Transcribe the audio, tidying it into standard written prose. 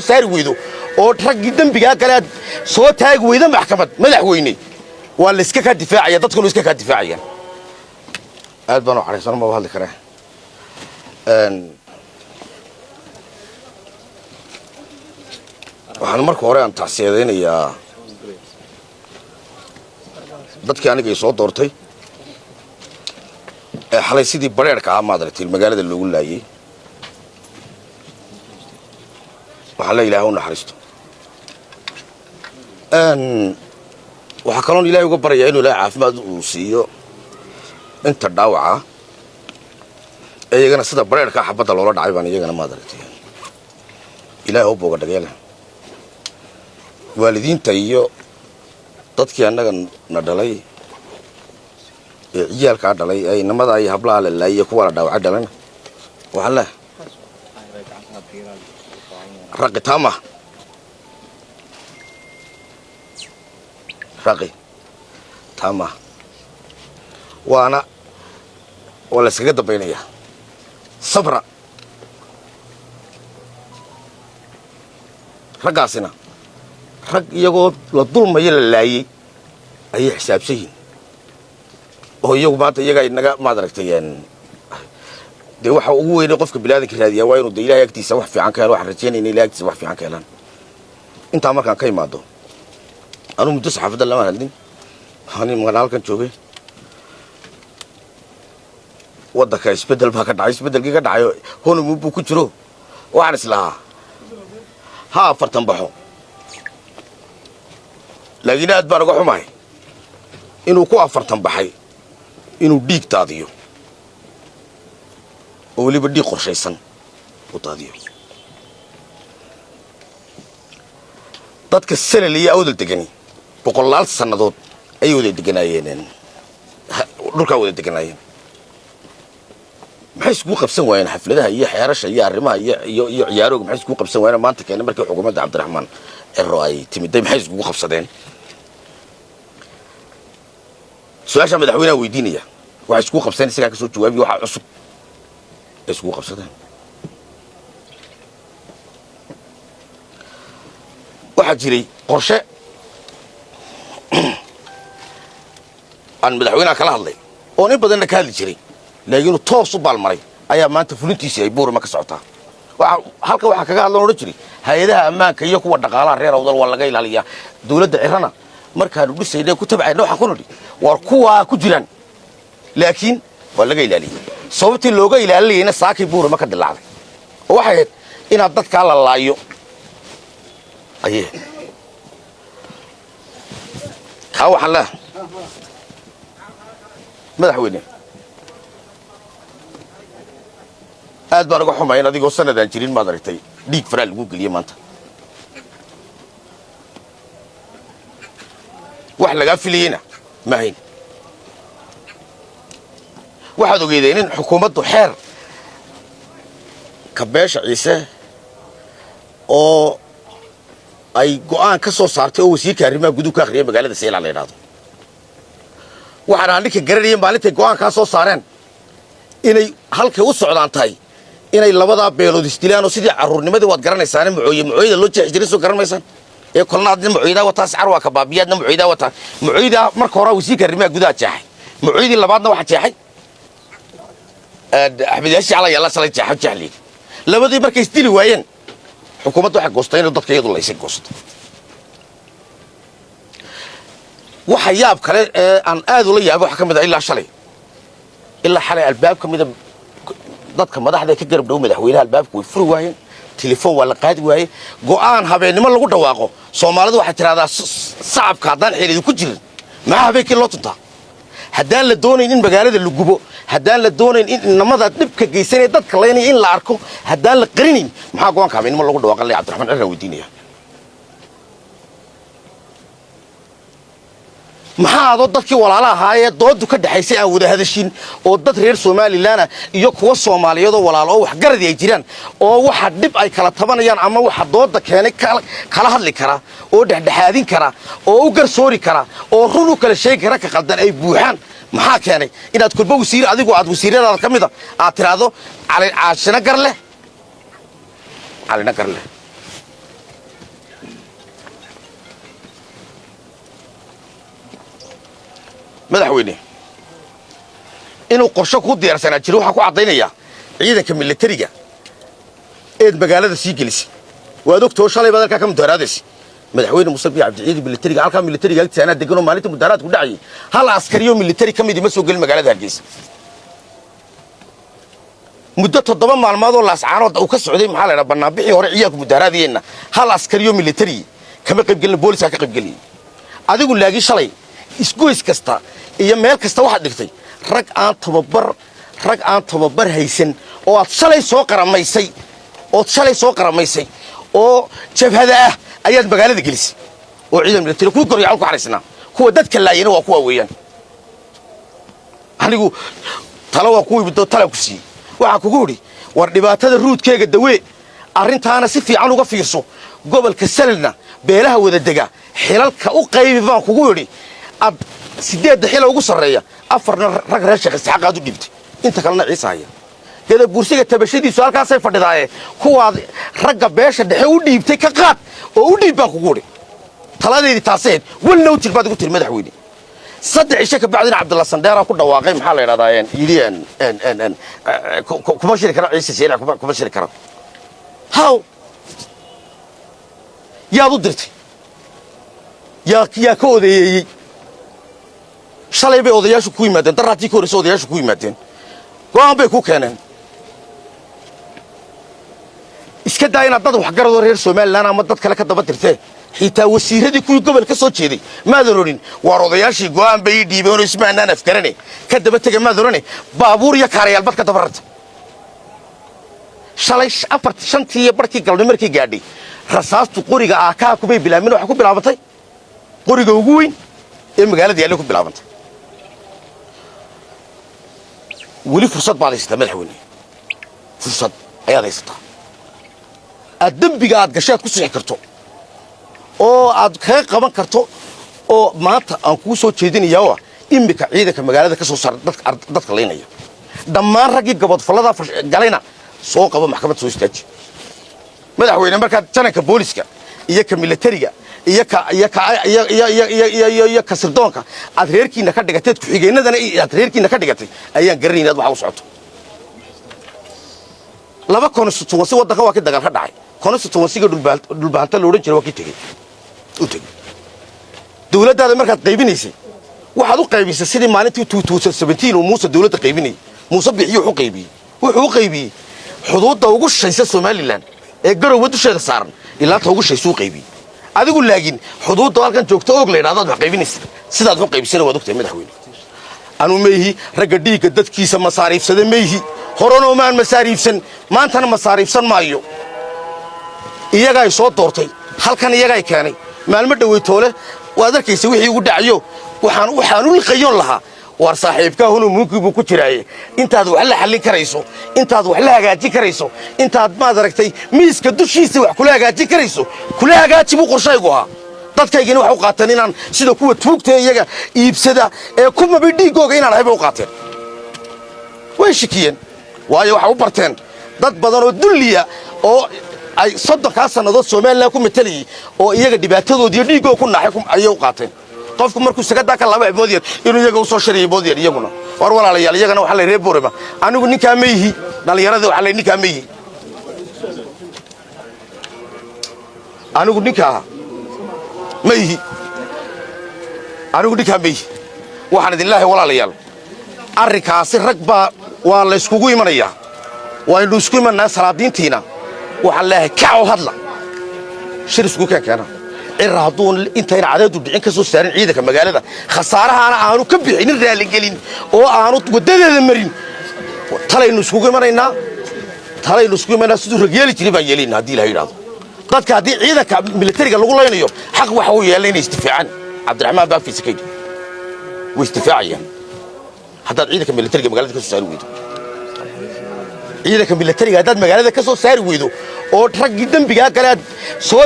saari weydo oo rag dambiga kale soo taag weydo maxkamad madaxweyne waa la iska ka difaacaya dadku iska ka difaacayaan aad baan u xariisan ma hadli karaa waxaan marka hore aan tacsiyadeynayaa dadkii aniga soo doortay xalay sidii bareerka ah maadartay magaalada loogu laayay waxa la ilaahay u naxariisto waxa kaloon ilaahay uga baryaa inuu ilaahay caafimaad u siiyo inta dhaawaca iyagana sida bareerka xabada loola dhacay baan iyagana maadartay ilaahay u booga dhageela waalidiinta iyo dadkii annaga na dhalay ciyaalka dhalay ay namada ay hablaha la laayay kuwa la dhaawac dhalan waxa la raqi tama waana wala iskaga dambeynaya sabra ragaasina rag iyagoo la dulmaya la laayay ay xisaabsan oo iyagu maanta iyaga inaga maadaragtayeen de waxa ugu weyn qofka bilaadanka raadiyaa waa inuu de ilaahay agtiisa wax fiican ka helo wax rajaynayna ilaahay agtiisa wax fiican ka helaan inta markaan ka imaado anu muddo saxaafadda lama hadlin waxaan magaalada halkan joogay waddanka isbedel baa ka dhacay isbedelkii ka dhacay honum buu ku jiro waxaan islahaa ha afartan baxo laakiin aad baan uga xumahay inuu ku afartan baxay inuu dhiig taadiyo oo waliba dhiig qorshaysan u taadiyo dadka salal iyo awdal degani boqolaal sanadood ay wada deganaayeen dhulka wada deganaayeen maxay isku qabsan waayeen xafladaha iyo xeerasha iyo arrimaha iyo ciyaarooga maxay isku qabsan waayeen maanta keenay markii xukuumadda Cabdiraxmaan Ciro ay timiday maxay isku qabsadeen su'aasha madaxweynaha weydiinaya waxa isku qabsan isaga ka soo jawaabiyo waxa cusub isku qabsadeen waxa jiray qorshe aan madaxweynaha kala hadlay oo in badan ka hadli jiray laakiin toos u balmaray ayaa maanta fulintiisa ay buurma ka socotaa halka waxa kaga hadlan oo jiray hay'adaha ammaanka iyo kuwa dhaqaalaha reer awdal waa laga ilaaliyaa dawladda Cirana markaan u dhisayna ku tabcayna waxa ku nidhi war kuwa ku jiraan laakiin waa laga ilaaliyay sababtii looga ilaaliyayna saakay buurma ka dilaacday oo waxay ahayd inaad dadka la laayo ayee ka waxa la madaxweyne aad baan uga xumahay adigoo sanadaan jirin maad aragtay dhiig faraal lagu geliyo maanta wax laga filayna ma hayn waxaad ogeedeen in xukuumaddu xeer ka beesha Ciise oo ay go'aan ka soo saartay oo wasiirka arrimaha gudaha ka akhriyay magaalada Seylac la yiraahdo waxaan aanika garanayay maalintii go'aan ka soo saareen inay halkay u socdaan tahay inay labada beelood istilaan oo sidii caruurnimadii waad garanaysaan mucooyada loo jeexjiray soo garanaysan ee kulnaadna mucooyada wata sacar waa ka baabiyaadna mucooyada wata mucooyada marka hore wasiirka arrimaha gudaha jeexay mucooyadii labaadna waxa jeexay Axmed Yaashi Cali yalla salay jeexay labadii markay istili waayeen xukuumaddu waxa goostay in dadka iyadu la isay goosto waxa yaab kale aan aad u la yaabo waxa kamid ah ilaa shalay ilaa xalay albaab kamid ah dadka madaxda ka garab dhow madaxweynaha albaabku way furi waayeen telefoon waa la qaadi waayay go'aan habeenimo lagu dhawaaqo Soomaalidu waxa tiraahdaa sacabka hadaan xiriir ku jirin ma habeenkii loo tuntaa haddaan la doonayn in magaalada la gubo haddaan la doonayn in namada dibka geysanay dadka leeyahay in la arko haddaan la qarinin maxaa go'aanka habeenimo lagu dhawaaqay Cabdiraxmaan Ciro weydiinaya maxaa dadkii walaalaha ahaayee doodu ka dhaxaysay aan wada hadashin oo dad reer Soomaaliland iyo kuwa Soomaaliyeed oo walaalo wax garad ay jiraan oo waxa dib ay kala tabanayaan ama waxa dooda keenay kala hadli kara oo dhexdhexaadin kara oo u garsoori kara oo run u kala sheegi kara ka qaldan ay buuxaan maxaa keenay inaad kulba wasiir adigu aad wasiirada kamida aad tiraado cali caashina garle calina garle madaxweyne inuu qorshe ku diyaarsanaa jiro waxa ku cadaynaya ciidanka militariga ee magaalada sii gelisay waad ogtoo shalay badalka ka mudaharaadaysi madaxweyne Muuse Biixi Cabdi ciidanka militariga halka militariga agtiisana degan oo maalinta mudaharaad ku dhacay hal askari oo militari kamid ma soo gal magaalada Hargeysa muddo 7 maalmood oo laascaanood uu ka socday maxaa la yiraahdaa banaanbixii hore ciidanka mudaharaadiyeenna hal askari oo militari kama qayb galin booliska ka qayb galiyay adigu laagi shalay isgoys kasta iyo meel kasta waxa dhigtay rag aan tababar haysan oo aad shalay soo qaramaysay oo jabhada ah ayaad magaalada gelisay oo ciidan militari ku koryaal ku xariisna kuwa dadka laayeen waa kuwa weeyaan anigu talo waa kuwii bidoo talo ku sii waxa kugu hori war dhibaatada ruudkeega dawee arintaana si fiican uga fiirso gobolka Salna beelaha wada dega xilalka u qaybi baan kugu hori ad 8 xil ugu sareeya afarna rag reer Sheekh Isxaaq u dhibtay inta kalena ciisaaya gada bursiga tabashadiisu halkaas ay fadhidaaye kuwa ragga beesha dhexe u dhiibtay ka qaad oo u dhiib baan kugu hori taladeedii taaseed wallow tirbaad ugu tir madaxweyne saddex isha ka bacdina Cabdulla Sandeera ku dhawaaqay maxaa la yiraahdaa yidiyaan kuma shiri kara ciise sheena kuma shiri kara haw yaad u dirtay yaa ka odeeyay shalay bay odayaashu ku yimaadeen daraatii ka horreysay odayaashu ku yimaadeen go'aan bay ku keeneen iska daayna dad wax garado reer Soomaaliland ama dad kale ka daba dirtay xitaa wasiiradii kuwii gobol ka soo jeeday maadarorin war odayaashii go'aan bay dhiibeen oo ismaanaan afkarane ka daba tagay maadarorin baabuur iyo kaarayaal bad ka daba rartay shalay 4-5 barkii galnimo markii gaadhay rasaastu qoriga ka kubay bilaamin waxa ku bilaabantay qoriga ugu weyn ee magaalada yaalo ku bilaabantay wali fursad baad haysatay madaxweyne fursad ayaad haysataa adambiga aad gashaad ku sii karto oo aad ka qaban karto oo maanta aan ku soo jeedinayaa imika ciidanka magaalada ka soo saaray dadka leynaya dhammaan ragii gabad falada galayna soo qabo maxkamad soo istaaji madaxweyne marka jananka booliska iyo ka militariga iyo ka sirdoonka aad reerkiina ka dhigatay ku xigeenadana aad reerkiina ka dhigatay ayaan garanaynaa waxa u socoto laba constituency wadanka waa ka dagaal ka dhacay constituency-ga dhulbaanta loo oran jiray waa ka tagay dawladda markaad qaybinaysay waxaad u qaybisay sidii maalintii 2017 oo Muuse dawladda qaybinay Muuse Biixi wuxuu qaybiyay xuduudda ugu shaysa Soomaaliland ee garowe dusheeda saaran ilaa ta ugu shaysu qaybiyay adigu laakiin xuduudda halkan joogto og leeyahay wax qaybinaysa sidaad u qaybisay waad ogtay madaxweyne anu meehi raga dhiiga dadkiisa masaariifsada meehi horano maan masaariifsan maantana masaariifsan maayo iyaga ay soo doortay halkan iyaga ay keenay maalmo dhaweytoole waad arkaysa wixii ugu dhacayo waxaan u liqayoon lahaa war saaxiibka hunu muuqibu ku jiraaye intaad wax la xallin karayso intaad wax la hagaajin karayso intaad maad aragtay miiska dushiisa wax kula hagaajin karayso kula hagaaji buu qorshaygu ahaa dadkaygina wax u qaateen inaan sida kuwa tuugtay iyaga iibsada ee kuma bidhiigooga inaan hayba u qaateen way shikiyeen waayo waxa u barteen dad badan oo dulliya oo ay 30 sanadood Soomaaliland ku metelay oo iyaga dhibaatadoodii dhiigoo ku naxay ayay u qaateen qofku markuu sagada ka laba boodiyad inuu iyaga u soo shariyo boodiyad iyaguna war walaalayaal iyagana waxa la reeb boorema anigu ninka ma yihi dhalinyarada waxa la ninka ma yihi anigu ninka ma yihi waxaan idinlaahay walaalayaal arrinkaasi rag baa waa la iskugu imanayaa waa inuu isku imanaa salaadiintiina waxa la kaaw hadla shir isku keena iraadun intayna cadeedu dhicin ka soo saarin ciidanka magaalada khasaarahaana aanu ka bixinin raali gelin oo aanu wadadeeda marin talaynu isku imanaa sidoo rageeli jiray baa yeelina hadii la yiraahdo dadka hadii ciidanka militariga lagu leynayo xaq waxa uu yeelanay istifaacan Cabdiraxmaan baa fiisikay way istifaacayaan hadda ciidanka militariga magaalada ka soo saari weydo ciidanka militariga hadda magaalada ka soo saari weydo oo rag dambiga kale soo